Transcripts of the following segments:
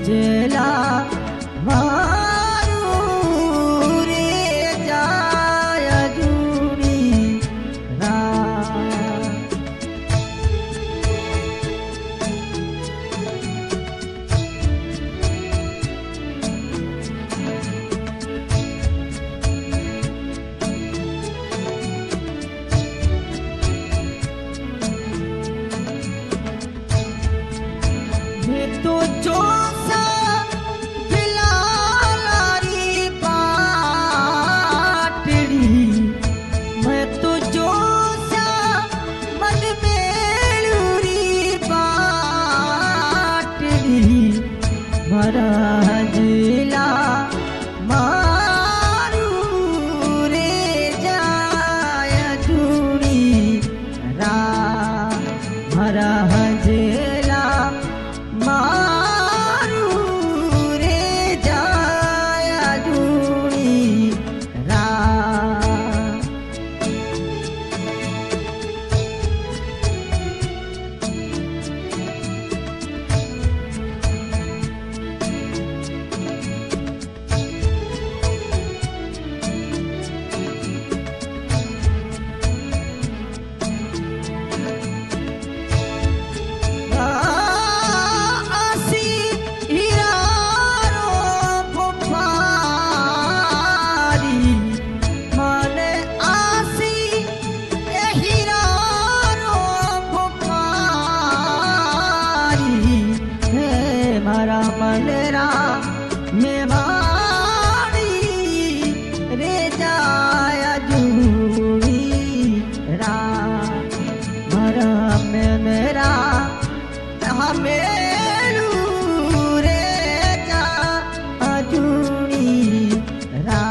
जेला मारू रे जाय जूनी मैं तो जो सा बिलारी पाटड़ी मैं तो जो सा मन मेलूरी पाटड़ी मरा जिला मारू रे जाय जूनी रा मरा जिला मारू रे जाय जूनी रा मारा मनरा मेवाड़ी रे जाय जूनी रा मारा में मेरा मेलू रे जा जूनी रा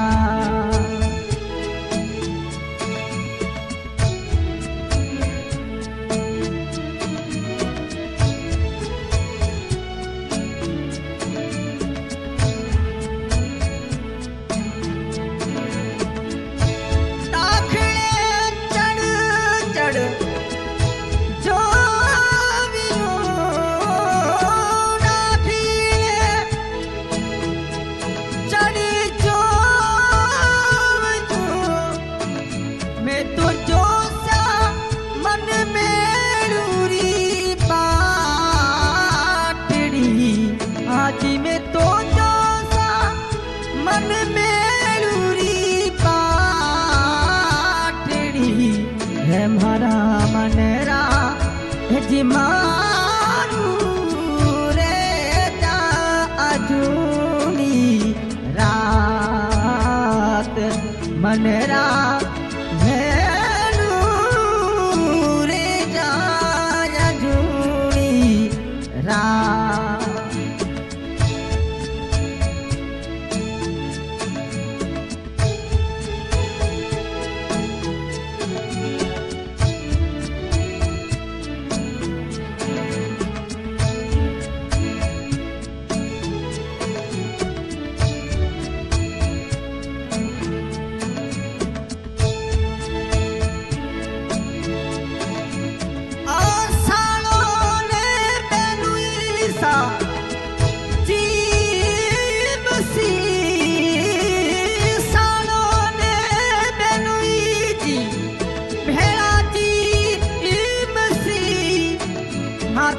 में तो जो सा मन मेलूरी पाटड़ी है मारा मनरा जी मारू रे जा जूनी रात मनरा मेलू रे जाय जूनी रात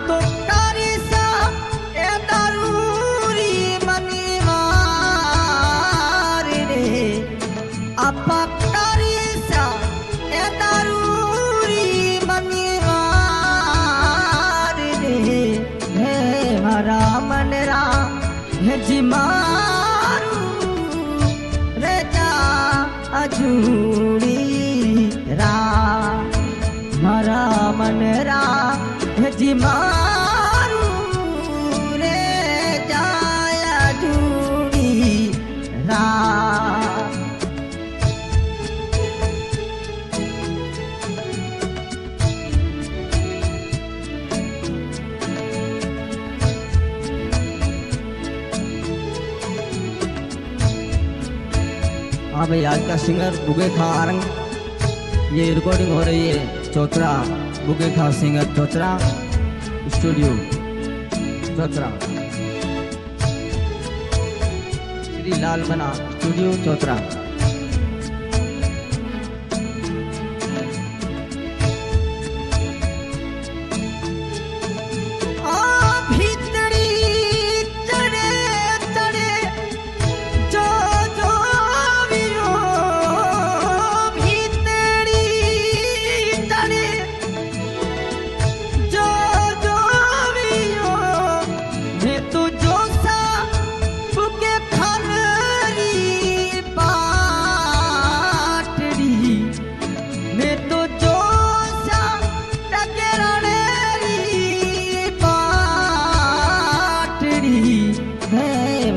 तो कारी सा ए दारूरी मनीवार रे आपा कारी सा ए दारूरी मनीवार रे हे मारा मनरा हे जी मारू रे जा जूनी रा मारा मनरा जी मारू रे जाय जूनी रा हाँ भाई, आज का सिंगर बुगे खां आरंग, ये रिकॉर्डिंग हो रही है चौथरा बुगे खां सिंगर चौथरा स्टूडियो चौथरा। श्री लाल मना स्टूडियो चौतरा।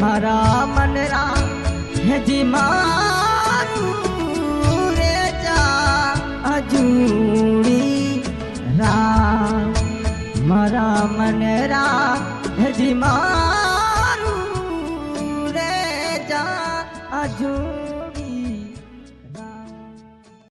मारा मनरा है जी मारू रे जा अजूड़ी रा मारा मनरा है जी मारू रे जा अजूड़ी।